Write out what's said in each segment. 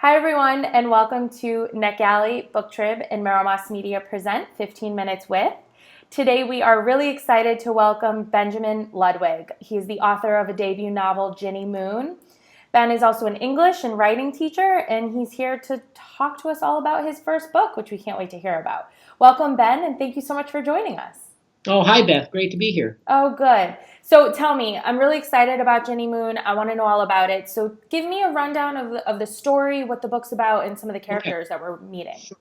Hi, everyone, and welcome to NetGalley, BookTrib, and Merrill Media present 15 Minutes With. Today, we are really excited to welcome Benjamin Ludwig. He's the author of a debut novel, Ginny Moon. Ben is also an English and writing teacher, and he's here to talk to us all about his first book, which we can't wait to hear about. Welcome, Ben, and thank you so much for joining us. Oh, hi, Beth. Great to be here. Oh, good. So tell me, I'm really excited about Ginny Moon. I want to know all about it. So give me a rundown of the story, what the book's about, and some of the Okay. characters that we're meeting. All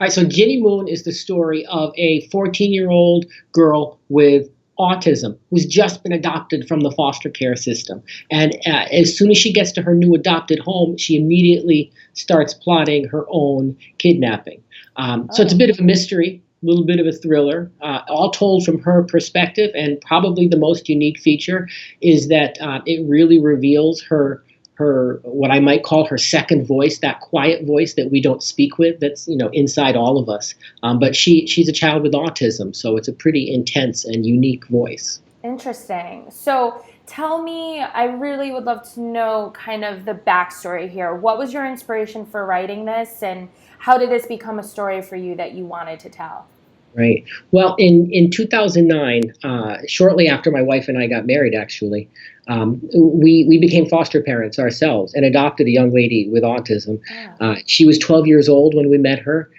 right, so Ginny Moon is the story of a 14-year-old girl with autism who's just been adopted from the foster care system. And as soon as she gets to her new adopted home, she immediately starts plotting her own kidnapping. So it's a bit of a mystery, a little bit of a thriller, all told from her perspective. And probably the most unique feature is that it really reveals her what I might call her second voice, that quiet voice that we don't speak with, that's inside all of us. But she's a child with autism, so it's a pretty intense and unique voice. Interesting. So tell me, I really would love to know kind of the backstory here. What was your inspiration for writing this, and how did this become a story for you that you wanted to tell? Right. Well, in 2009, shortly after my wife and I got married, actually, we became foster parents ourselves and adopted a young lady with autism. She was 12 years old when we met her.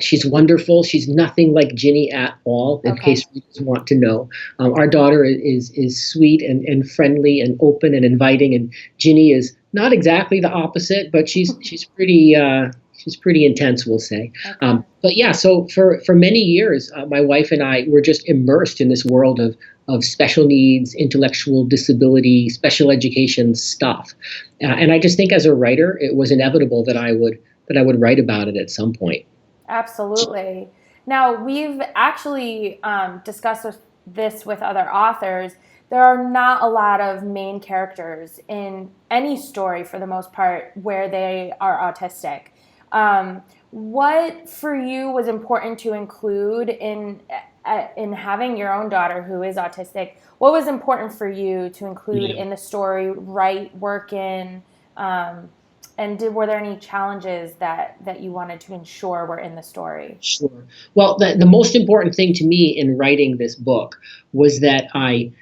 She's wonderful. She's nothing like Ginny at all, in case you want to know. Our daughter is sweet and friendly and open and inviting, and Ginny is not exactly the opposite, but she's pretty intense, we'll say. But yeah, so for many years, my wife and I were just immersed in this world of special needs, intellectual disability, special education stuff. And I just think as a writer, it was inevitable that I would write about it at some point. Absolutely. Now, we've actually discussed this with other authors. There are not a lot of main characters in any story, for the most part, where they are autistic. What for you was important to include in having your own daughter who is autistic? What was important for you to include in the story, write, work in, and were there any challenges that you wanted to ensure were in the story? Sure. Well, the most important thing to me in writing this book was that I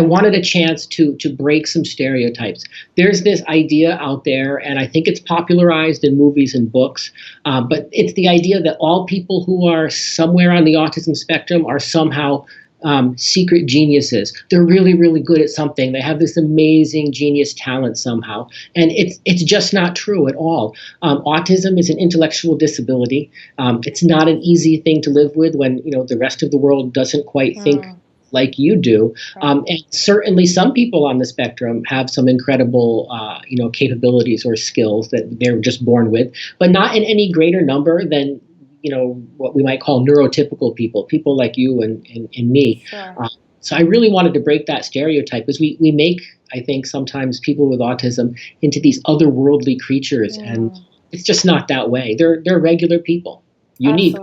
wanted a chance to break some stereotypes. There's this idea out there, and I think it's popularized in movies and books, but it's the idea that all people who are somewhere on the autism spectrum are somehow secret geniuses. They're really, really good at something. They have this amazing genius talent somehow. And it's just not true at all. Autism is an intellectual disability. It's not an easy thing to live with when the rest of the world doesn't quite think like you do. And certainly some people on the spectrum have some incredible, capabilities or skills that they're just born with, but not in any greater number than, what we might call neurotypical people like you and me. Sure. So I really wanted to break that stereotype because we make, I think, sometimes people with autism into these otherworldly creatures, and it's just not that way. They're regular people, unique,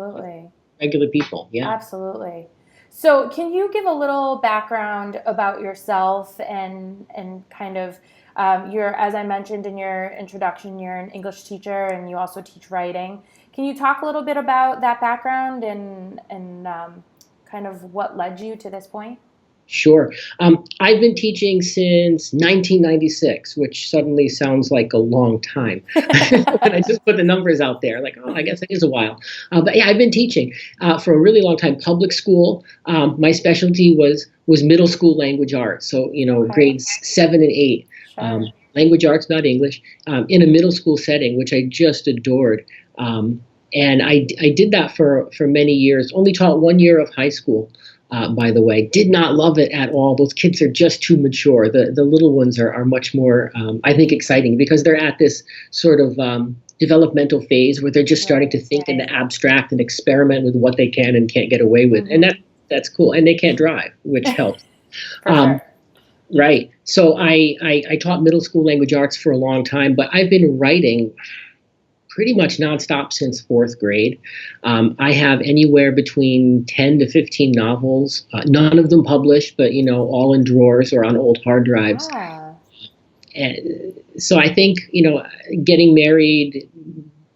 regular people. Yeah. Absolutely. So can you give a little background about yourself and kind of as I mentioned in your introduction, you're an English teacher and you also teach writing. Can you talk a little bit about that background and kind of what led you to this point? Sure. I've been teaching since 1996, which suddenly sounds like a long time. When I just put the numbers out there, like, I guess it is a while. But yeah, I've been teaching for a really long time. Public school. My specialty was middle school language arts. So, grades 7 and 8. Sure. Language arts, not English, in a middle school setting, which I just adored. And I did that for many years. Only taught 1 year of high school. By the way, did not love it at all. Those kids are just too mature. The little ones are much more, I think, exciting because they're at this sort of developmental phase where they're just starting to think in the abstract and experiment with what they can and can't get away with. And that's cool. And they can't drive, which helps. Sure. Right. So I taught middle school language arts for a long time, but I've been writing pretty much nonstop since fourth grade. I have anywhere between 10 to 15 novels, none of them published, but all in drawers or on old hard drives. And so I think, getting married,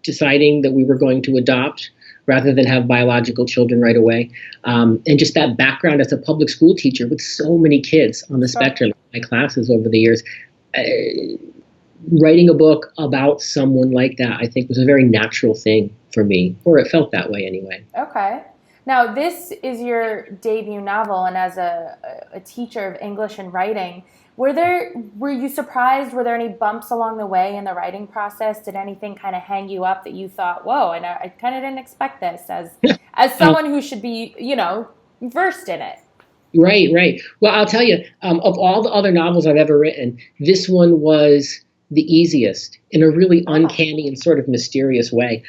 deciding that we were going to adopt rather than have biological children right away, and just that background as a public school teacher with so many kids on the spectrum in my classes over the years, writing a book about someone like that, I think, was a very natural thing for me, or it felt that way anyway. Okay. Now, this is your debut novel, and as a teacher of English and writing, were you surprised? Were there any bumps along the way in the writing process? Did anything kind of hang you up that you thought, whoa, and I kind of didn't expect this as someone who should be, versed in it? Right. Well, I'll tell you, of all the other novels I've ever written, this one was the easiest in a really uncanny and sort of mysterious way.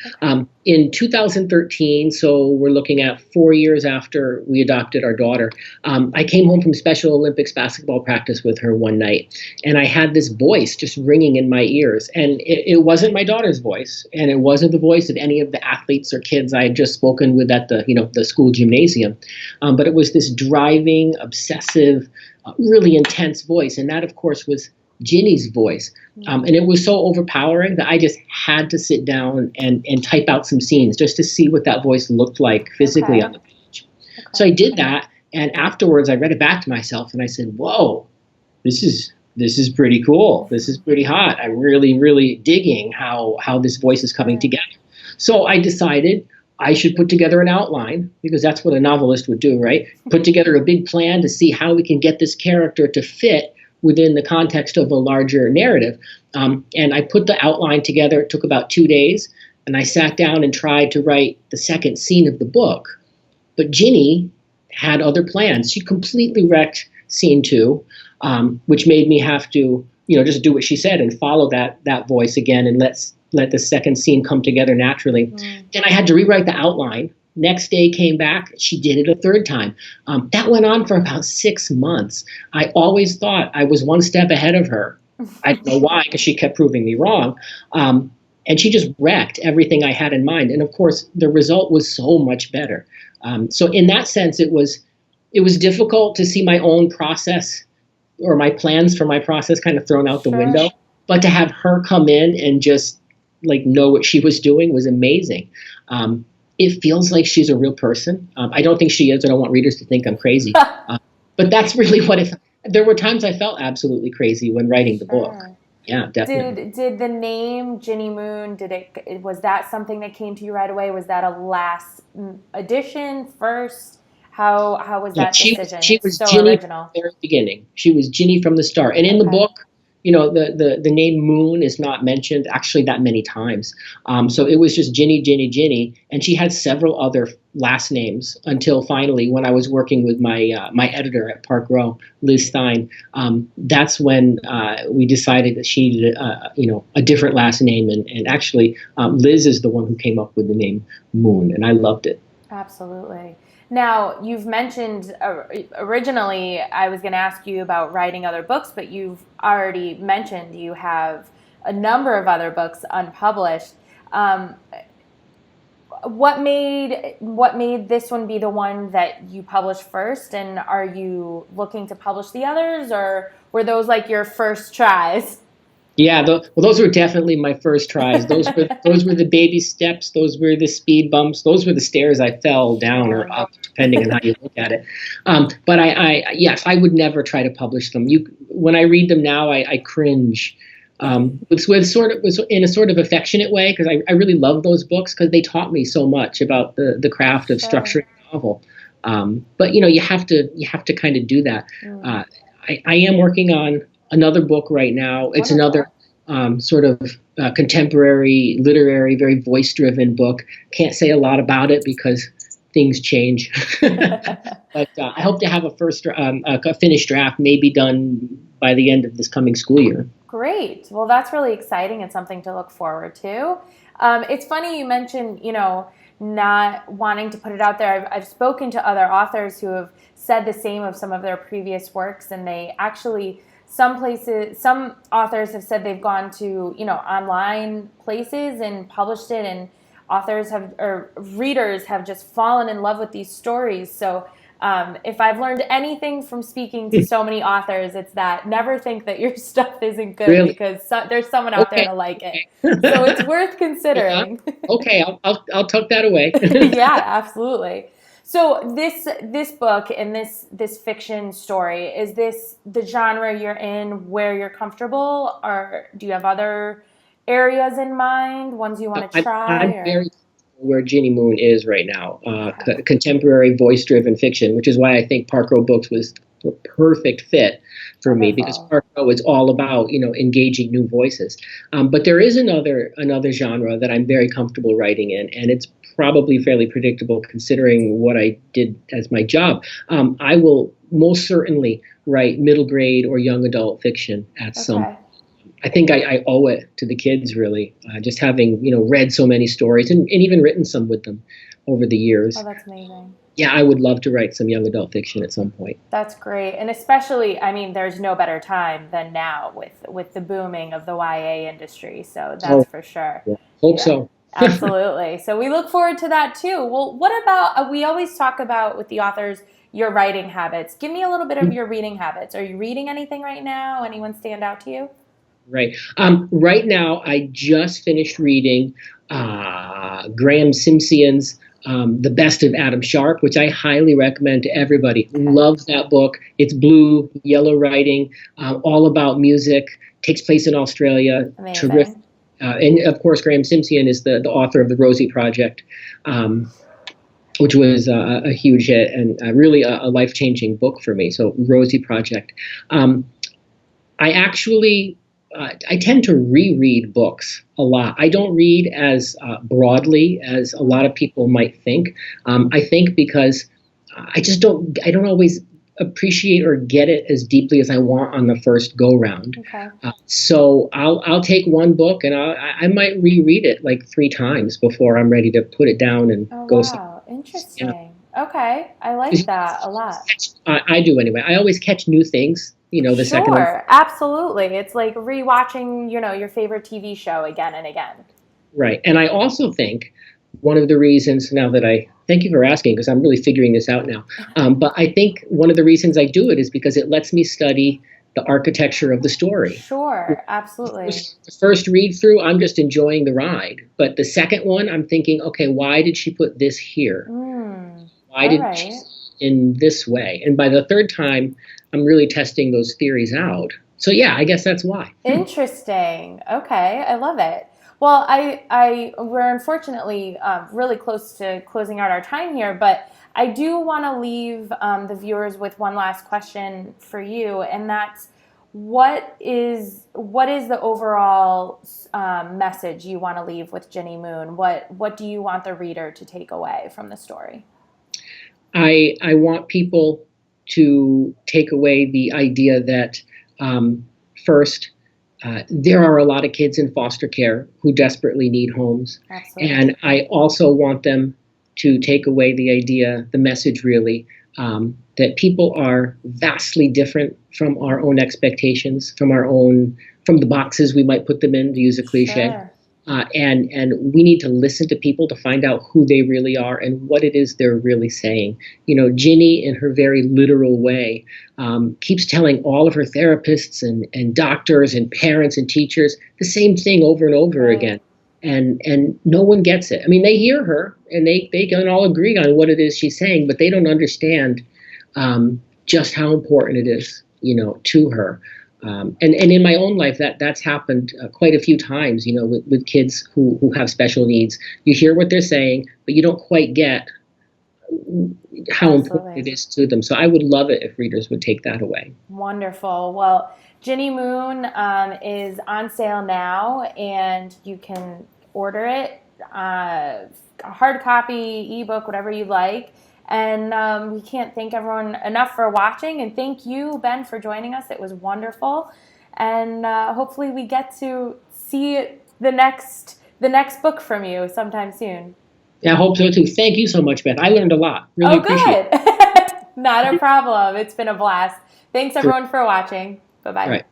In 2013, so we're looking at 4 years after we adopted our daughter, I came home from Special Olympics basketball practice with her one night, and I had this voice just ringing in my ears. And it wasn't my daughter's voice, and it wasn't the voice of any of the athletes or kids I had just spoken with at the school gymnasium. But it was this driving, obsessive, really intense voice. And that, of course, was Ginny's voice. And it was so overpowering that I just had to sit down and type out some scenes just to see what that voice looked like physically on the page. So I did that. And afterwards, I read it back to myself and I said, whoa, this is pretty cool. This is pretty hot. I'm really, really digging how this voice is coming together. So I decided I should put together an outline, because that's what a novelist would do, right? Put together a big plan to see how we can get this character to fit within the context of a larger narrative. And I put the outline together. It took about 2 days. And I sat down and tried to write the second scene of the book. But Ginny had other plans. She completely wrecked scene 2, which made me have to, just do what she said and follow that voice again and let the second scene come together naturally. Then I had to rewrite the outline. Next day came back, she did it a third time. That went on for about 6 months. I always thought I was one step ahead of her. I don't know why, because she kept proving me wrong. And she just wrecked everything I had in mind. And of course, the result was so much better. So in that sense, it was difficult to see my own process or my plans for my process kind of thrown out the window. But to have her come in and just know what she was doing was amazing. It feels like she's a real person. I don't think she is. I don't want readers to think I'm crazy. But that's really what there were times I felt absolutely crazy when writing the book. Yeah, definitely. Did the name Ginny Moon, was that something that came to you right away? Was that a last addition first? How was that decision? She was so Ginny original. From the very beginning. She was Ginny from the start. And in the book, the name Moon is not mentioned actually that many times. So it was just Ginny. And she had several other last names until finally, when I was working with my editor at Park Row, Liz Stein, that's when we decided that she needed a different last name. And actually, Liz is the one who came up with the name Moon, and I loved it. Absolutely. Now, you've mentioned originally I was going to ask you about writing other books, but you've already mentioned you have a number of other books unpublished. What made this one be the one that you published first, and are you looking to publish the others, or were those like your first tries? Yeah, those were definitely my first tries. Those were the baby steps. Those were the speed bumps. Those were the stairs I fell down or up, depending on how you look at it. But yes, I would never try to publish them. When I read them now, I cringe. With in a sort of affectionate way, because I really love those books because they taught me so much about the craft of structuring a novel. But you have to kind of do that. I am working on another book right now. It's another sort of contemporary, literary, very voice-driven book. Can't say a lot about it because things change. But I hope to have a finished draft, maybe done by the end of this coming school year. Great. Well, that's really exciting and something to look forward to. It's funny you mentioned, not wanting to put it out there. I've spoken to other authors who have said the same of some of their previous works, and they actually... Some authors have said they've gone to, online places and published it, and readers have just fallen in love with these stories. So If I've learned anything from speaking to so many authors, it's that never think that your stuff isn't good Really? because there's someone out there Okay. to like it. So Okay. it's worth Yeah. considering. Okay. I'll tuck that away. Yeah, absolutely. So this book and this fiction story, is this the genre you're in where you're comfortable, or do you have other areas in mind, ones you want to try? I'm Or very where Ginny Moon is right now, okay, contemporary voice-driven fiction, which is why I think Park Row Books was a perfect fit for me because wonderful. Park Row is all about engaging new voices. But there is another genre that I'm very comfortable writing in, and it's probably fairly predictable considering what I did as my job. I will most certainly write middle grade or young adult fiction at some. Okay. I think I owe it to the kids, really, just having read so many stories and even written some with them over the Oh, years. that's amazing. Yeah, I would love to write some young adult fiction at some point. That's great. And especially, I mean, there's no better time than now with the booming of the YA industry. So that's Oh, for sure. yeah. Hope Yeah, so. absolutely. So we look forward to that too. Well, what about, we always talk about with the authors, your writing habits. Give me a little bit of your reading habits. Are you reading anything right now? Anyone stand out to you? Right. Right now, I just finished reading Graham Simpson's The Best of Adam Sharp, which I highly recommend to everybody. Okay. Love that book. It's blue, yellow writing, all about music, takes place in Australia. Terrific. Amazing. And of course, Graham Simpson is the author of the Rosie Project, which was a huge hit and really a life-changing book for me. So Rosie Project. I actually I tend to reread books a lot. I don't read as broadly as a lot of people might think. I think because I don't always appreciate or get it as deeply as I want on the first go round. Okay. So I'll take one book and I might reread it like 3 times before I'm ready to put it down and Oh, go. wow. Interesting. Okay. I like that a lot. I do anyway. I always catch new things. The second one. Sure, absolutely. It's like rewatching, your favorite TV show again and again. Right. And I also think one of the reasons, now that thank you for asking, because I'm really figuring this out now. But I think one of the reasons I do it is because it lets me study the architecture of the story. Sure, absolutely. The first read through, I'm just enjoying the ride. But the second one, I'm thinking, okay, why did she put this here? Why All did right. she in this way? And by the third time, I'm really testing those theories out. So yeah, I guess that's why. Interesting. Okay, I love it. Well, we're unfortunately really close to closing out our time here, but I do want to leave the viewers with one last question for you, and that's what is the overall message you want to leave with Ginny Moon? What do you want the reader to take away from the story? I want people to take away the idea that first, there are a lot of kids in foster care who desperately need homes. Absolutely. And I also want them to take away the message really, that people are vastly different from our own expectations, from the boxes we might put them in, to use a cliche. Sure. And we need to listen to people to find out who they really are and what it is they're really saying. Ginny, in her very literal way, keeps telling all of her therapists and doctors and parents and teachers the same thing over and over Right. again. And no one gets it. I mean, they hear her and they can all agree on what it is she's saying, but they don't understand just how important it is, to her. And in my own life, that's happened quite a few times, with kids who have special needs. You hear what they're saying, but you don't quite get how important it is to them. So I would love it if readers would take that away. Wonderful. Well, Ginny Moon is on sale now, and you can order it, hard copy, ebook, whatever you like. And we can't thank everyone enough for watching. And thank you, Ben, for joining us. It was wonderful. And hopefully we get to see the next book from you sometime soon. Yeah, I hope so too. Thank you so much, Beth. I learned a lot. Really appreciate it. Not a problem. It's been a blast. Thanks everyone for watching. Bye-bye. All right.